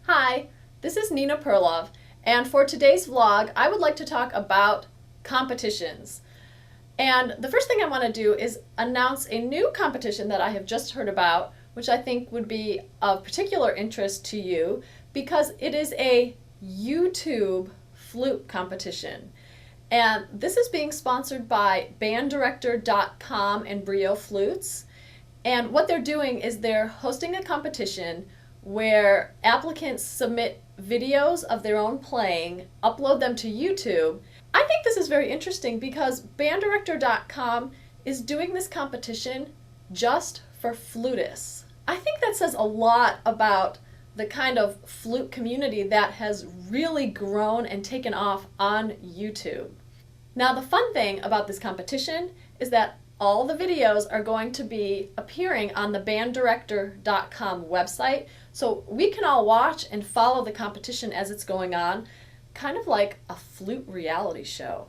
Hi, this is Nina Perlove, and for today's vlog, I would like to talk about competitions. And the first thing I want to do is announce a new competition that I have just heard about, which I think would be of particular interest to you because it is a YouTube flute competition. And this is being sponsored by banddirector.com and Brio Flutes. And what they're doing is they're hosting a competition where applicants submit videos of their own playing, upload them to YouTube. I think this is very interesting because banddirector.com is doing this competition just for flutists. I think that says a lot about the kind of flute community that has really grown and taken off on YouTube. Now, the fun thing about this competition is that all the videos are going to be appearing on the banddirector.com website, so we can all watch and follow the competition as it's going on, kind of like a flute reality show.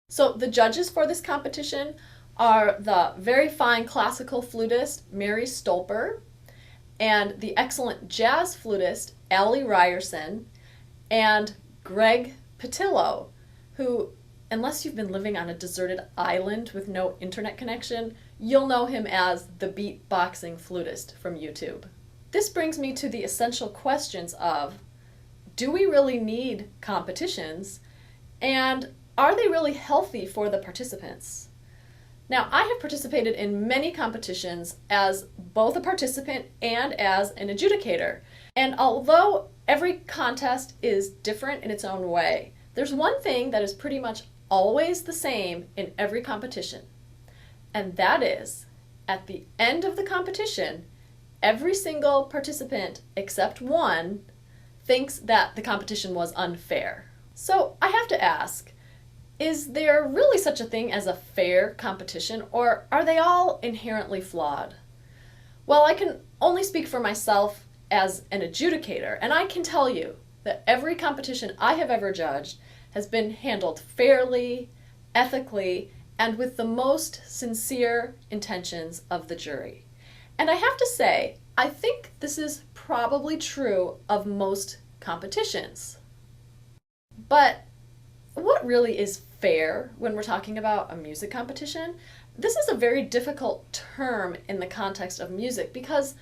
So the judges for this competition are the very fine classical flutist Mary Stolper, and the excellent jazz flutist Allie Ryerson, and Greg Patillo, who, unless you've been living on a deserted island with no internet connection, you'll know him as the beatboxing flutist from YouTube. This brings me to the essential questions of, do we really need competitions? And are they really healthy for the participants? Now, I have participated in many competitions as both a participant and as an adjudicator. And although every contest is different in its own way, there's one thing that is pretty much always the same in every competition. And that is, at the end of the competition, every single participant except one thinks that the competition was unfair. So I have to ask, is there really such a thing as a fair competition, or are they all inherently flawed? Well, I can only speak for myself as an adjudicator, and I can tell you that every competition I have ever judged has been handled fairly, ethically, and with the most sincere intentions of the jury. And I have to say, I think this is probably true of most competitions. But what really is fair when we're talking about a music competition? This is a very difficult term in the context of music because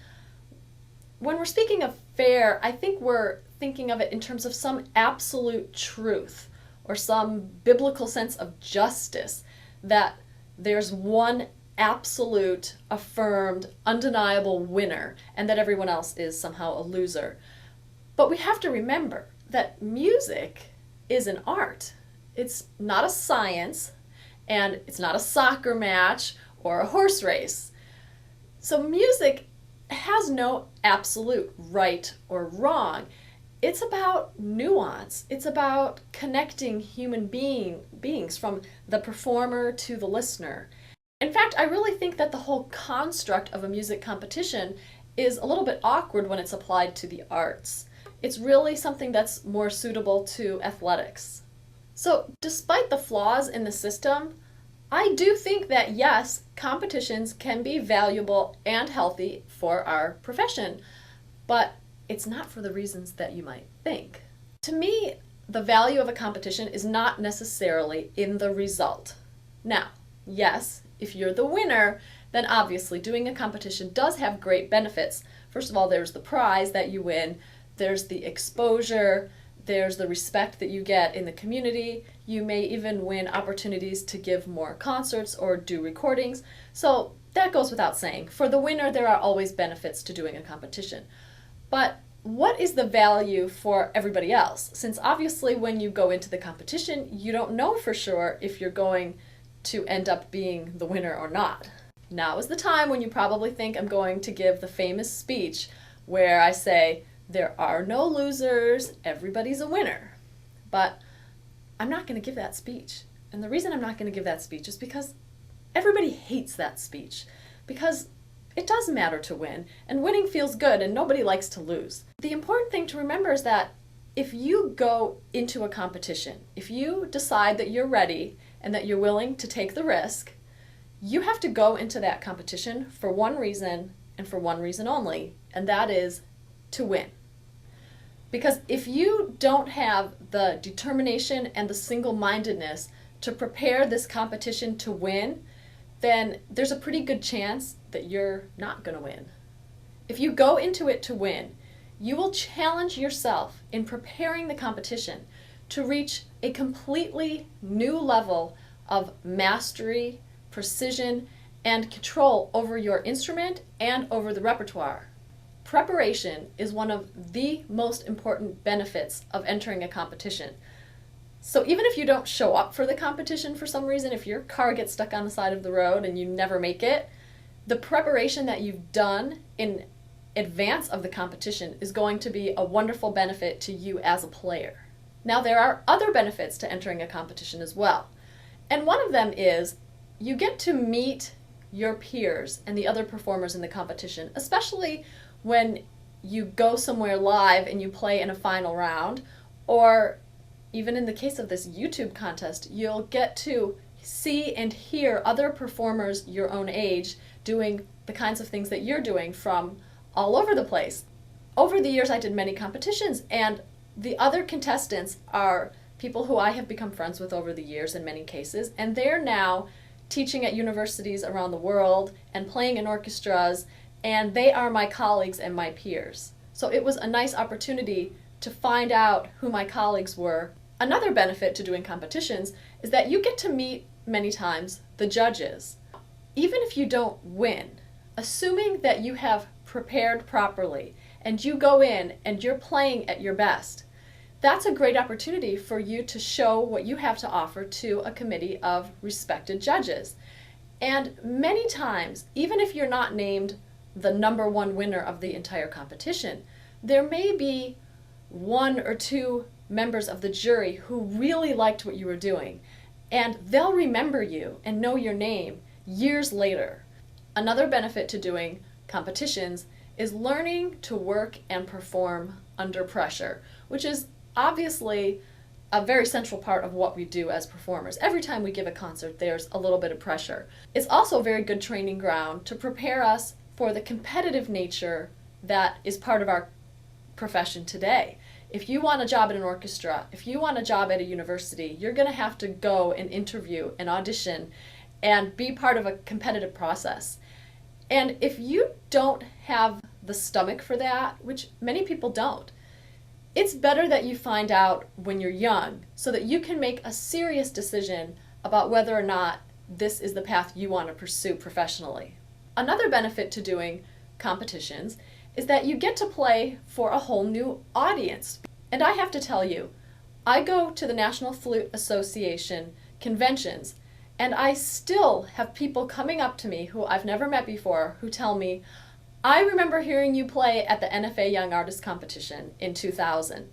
when we're speaking of fair, I think we're thinking of it in terms of some absolute truth or some biblical sense of justice, that there's one absolute, affirmed, undeniable winner and that everyone else is somehow a loser. But we have to remember that music is an art. It's not a science, and it's not a soccer match or a horse race. So music has no absolute right or wrong. It's about nuance. It's about connecting human beings from the performer to the listener. In fact, I really think that the whole construct of a music competition is a little bit awkward when it's applied to the arts. It's really something that's more suitable to athletics. So, despite the flaws in the system, I do think that yes, competitions can be valuable and healthy for our profession, but it's not for the reasons that you might think. To me, the value of a competition is not necessarily in the result. Now, yes, if you're the winner, then obviously doing a competition does have great benefits. First of all, there's the prize that you win, there's the exposure, there's the respect that you get in the community. You may even win opportunities to give more concerts or do recordings. So that goes without saying. For the winner, there are always benefits to doing a competition. But what is the value for everybody else? Since obviously when you go into the competition, you don't know for sure if you're going to end up being the winner or not. Now is the time when you probably think I'm going to give the famous speech where I say, there are no losers, everybody's a winner. But I'm not going to give that speech. And the reason I'm not going to give that speech is because everybody hates that speech. Because it does matter to win, and winning feels good, and nobody likes to lose. The important thing to remember is that if you go into a competition, if you decide that you're ready and that you're willing to take the risk, you have to go into that competition for one reason and for one reason only, and that is to win. Because if you don't have the determination and the single-mindedness to prepare this competition to win, then there's a pretty good chance that you're not going to win. If you go into it to win, you will challenge yourself in preparing the competition to reach a completely new level of mastery, precision, and control over your instrument and over the repertoire. Preparation is one of the most important benefits of entering a competition. So even if you don't show up for the competition for some reason, if your car gets stuck on the side of the road and you never make it, the preparation that you've done in advance of the competition is going to be a wonderful benefit to you as a player. Now, there are other benefits to entering a competition as well. And one of them is you get to meet your peers and the other performers in the competition, especially when you go somewhere live and you play in a final round, or even in the case of this YouTube contest, you'll get to see and hear other performers your own age doing the kinds of things that you're doing from all over the place. Over the years, I did many competitions, and the other contestants are people who I have become friends with over the years in many cases, and they're now teaching at universities around the world and playing in orchestras, and they are my colleagues and my peers. So it was a nice opportunity to find out who my colleagues were. Another benefit to doing competitions is that you get to meet, many times, the judges. Even if you don't win, assuming that you have prepared properly and you go in and you're playing at your best, that's a great opportunity for you to show what you have to offer to a committee of respected judges. And many times, even if you're not named the #1 winner of the entire competition, there may be one or two members of the jury who really liked what you were doing, and they'll remember you and know your name years later. Another benefit to doing competitions is learning to work and perform under pressure, which is obviously a very central part of what we do as performers. Every time we give a concert, there's a little bit of pressure. It's also a very good training ground to prepare us for the competitive nature that is part of our profession today. If you want a job at an orchestra, if you want a job at a university, you're going to have to go and interview and audition and be part of a competitive process. And if you don't have the stomach for that, which many people don't, it's better that you find out when you're young so that you can make a serious decision about whether or not this is the path you want to pursue professionally. Another benefit to doing competitions is that you get to play for a whole new audience. And I have to tell you, I go to the National Flute Association conventions, and I still have people coming up to me who I've never met before who tell me, I remember hearing you play at the NFA Young Artist Competition in 2000.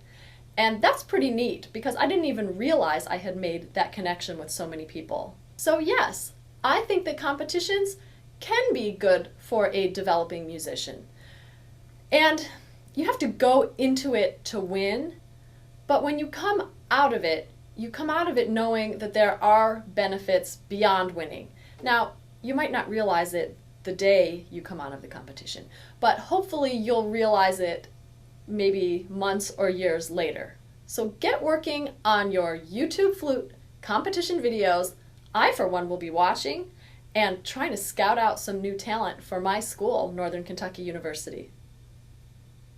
And that's pretty neat because I didn't even realize I had made that connection with so many people. So yes, I think that competitions can be good for a developing musician. And you have to go into it to win, but when you come out of it, you come out of it knowing that there are benefits beyond winning. Now, you might not realize it the day you come out of the competition, but hopefully you'll realize it maybe months or years later. So get working on your YouTube flute competition videos. I, for one, will be watching and trying to scout out some new talent for my school, Northern Kentucky University.